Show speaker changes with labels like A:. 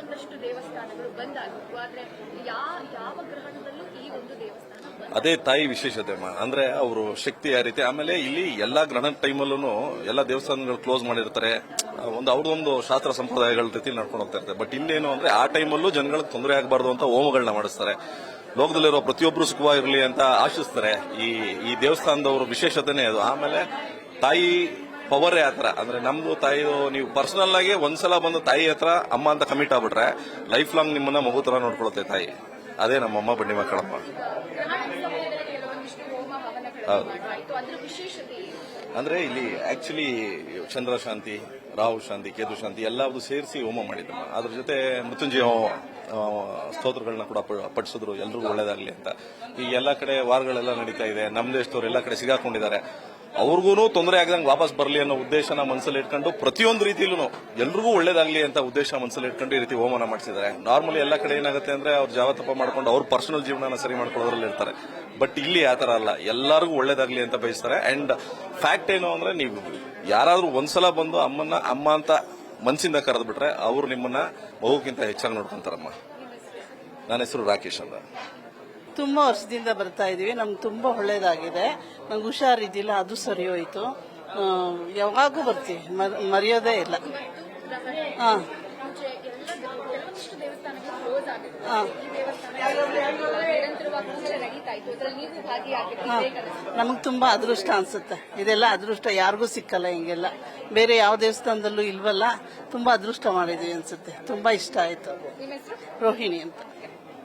A: ಕೆಲವೊಂದಷ್ಟು ದೇವಸ್ಥಾನಗಳು ಬಂದ್ ಆಗಿದ್ವು. ಆದ್ರೆ ಯಾವ ಗ್ರಹಣದಲ್ಲೂ ಈ ಒಂದು ದೇವಸ್ಥಾನ
B: ಅದೇ ತಾಯಿ ವಿಶೇಷತೆ ಅಮ್ಮ. ಅಂದ್ರೆ ಅವರು ಶಕ್ತಿ ಆ ರೀತಿ. ಆಮೇಲೆ ಇಲ್ಲಿ ಎಲ್ಲಾ ಗ್ರಹಣ ಟೈಮಲ್ಲೂ ಎಲ್ಲಾ ದೇವಸ್ಥಾನಗಳು ಕ್ಲೋಸ್ ಮಾಡಿರ್ತಾರೆ. ಅವ್ರದೊಂದು ಶಾಸ್ತ್ರ ಸಂಪ್ರದಾಯಗಳ ರೀತಿ ನಡ್ಕೊಂಡು ಹೋಗ್ತಾ ಇರ್ತಾರೆ. ಬಟ್ ಇನ್ನೇನು ಅಂದ್ರೆ ಆ ಟೈಮಲ್ಲೂ ಜನಗಳಿಗೆ ತೊಂದರೆ ಆಗಬಾರ್ದು ಅಂತ ಹೋಮಗಳನ್ನ ಮಾಡಿಸ್ತಾರೆ. ಲೋಕದಲ್ಲಿರೋ ಪ್ರತಿಯೊಬ್ಬರು ಸುಖವಾಗಿರಲಿ ಅಂತ ಆಶಿಸ್ತಾರೆ. ಈ ದೇವಸ್ಥಾನದವರು ವಿಶೇಷತೆನೇ ಅದು. ಆಮೇಲೆ ತಾಯಿ ಪವರೇ ಆತರ. ಅಂದ್ರೆ ನಮ್ದು ತಾಯಿ ನೀವು ಪರ್ಸನಲ್ ಆಗಿ ಒಂದ್ಸಲ ಬಂದು ತಾಯಿ ಹತ್ರ ಅಮ್ಮ ಅಂತ ಕಮಿಟ್ ಆಗ್ಬಿಟ್ರೆ ಲೈಫ್ ಲಾಂಗ್ ನಿಮ್ಮನ್ನ ಮಗು ತರ ನೋಡ್ಕೊಳುತ್ತೆ ತಾಯಿ. ಅದೇ ನಮ್ಮಮ್ಮ ಬನ್ನಿ ಮಕ್ಕಳಮ್ಮ. ಅಂದ್ರೆ ಇಲ್ಲಿ ಆಕ್ಚುಲಿ ಚಂದ್ರ ಶಾಂತಿ, ರಾಹು ಶಾಂತಿ, ಕೇತು ಶಾಂತಿ ಎಲ್ಲಾವುದು ಸೇರಿಸಿ ಹೋಮ ಮಾಡಿದ್ದಮ್ಮ. ಅದ್ರ ಜೊತೆ ಮೃತ್ಯುಂಜಯ ಸ್ತೋತ್ರಗಳನ್ನ ಕೂಡ ಪಡಿಸಿದ್ರು ಎಲ್ರಿಗೂ ಒಳ್ಳೇದಾಗ್ಲಿ ಅಂತ. ಈ ಎಲ್ಲಾ ಕಡೆ ವಾರಗಳೆಲ್ಲ ನಡೀತಾ ಇದೆ. ನಮ್ಮ ದೇಶದವ್ರು ಎಲ್ಲಾ ಕಡೆ ಸಿಗಾಕೊಂಡಿದ್ದಾರೆ. ಅವ್ರಿಗೂ ತೊಂದರೆ ಆಗದಂಗೆ ವಾಪಸ್ ಬರಲಿ ಅನ್ನೋ ಉದ್ದೇಶನ ಮನಸ್ಸಲ್ಲಿ ಇಟ್ಕೊಂಡು ಪ್ರತಿಯೊಂದು ರೀತಿಯಲ್ಲೂ ಎಲ್ರಿಗೂ ಒಳ್ಳೇದಾಗ್ಲಿ ಅಂತ ಉದ್ದೇಶ ಮನಸ್ಸಲ್ಲಿ ಇಟ್ಕೊಂಡು ಈ ರೀತಿ ಹೋಮನ ಮಾಡಿಸಿದ್ದಾರೆ. ನಾರ್ಮಲಿ ಎಲ್ಲ ಕಡೆ ಏನಾಗುತ್ತೆ ಅಂದ್ರೆ ಅವ್ರು ಜಾವತಪ್ಪ ಮಾಡ್ಕೊಂಡು ಅವ್ರ ಪರ್ಸನಲ್ ಜೀವನ ಸರಿ ಮಾಡ್ಕೊಳ್ಳೋದ್ರಲ್ಲಿ ಇರ್ತಾರೆ. ಬಟ್ ಇಲ್ಲಿ ಆತರ ಅಲ್ಲ, ಎಲ್ಲರಿಗೂ ಒಳ್ಳೇದಾಗ್ಲಿ ಅಂತ ಬಯಸ್ತಾರೆ. ಅಂಡ್ ಫ್ಯಾಕ್ಟ್ ಏನು ಅಂದ್ರೆ ನೀವು ಯಾರಾದ್ರೂ ಒಂದ್ಸಲ ಬಂದು ಅಮ್ಮ ಅಂತ ಮನಸ್ಸಿಂದ ಕರೆದು ಬಿಟ್ರೆ ಅವ್ರು ನಿಮ್ಮನ್ನ ಮಗುಕ್ಕಿಂತ ಹೆಚ್ಚಾಗಿ ನೋಡ್ಕೊಂತಾರಮ್ಮ. ನನ್ನ ಹೆಸರು ರಾಕೇಶ್ ಅಂತ.
C: ತುಂಬಾ ವರ್ಷದಿಂದ ಬರ್ತಾ ಇದೀವಿ. ನಮ್ಗೆ ತುಂಬಾ ಒಳ್ಳೇದಾಗಿದೆ. ನಂಗೆ ಹುಷಾರಿದ್ದಿಲ್ಲ, ಅದು ಸರಿ ಹೋಯ್ತು. ಯಾವಾಗೂ ಬರ್ತೀವಿ, ಮರೆಯೋದೇ ಇಲ್ಲ. ನಮಗ್ ತುಂಬಾ ಅದೃಷ್ಟ ಅನ್ಸುತ್ತೆ. ಇದೆಲ್ಲ ಅದೃಷ್ಟ, ಯಾರಿಗೂ ಸಿಕ್ಕಲ್ಲ ಹಿಂಗೆಲ್ಲ. ಬೇರೆ ಯಾವ ದೇವಸ್ಥಾನದಲ್ಲೂ ಇಲ್ವಲ್ಲ. ತುಂಬಾ ಅದೃಷ್ಟ ಮಾಡಿದೀವಿ ಅನ್ಸುತ್ತೆ. ತುಂಬಾ ಇಷ್ಟ ಆಯ್ತು. ರೋಹಿಣಿ ಅಂತ.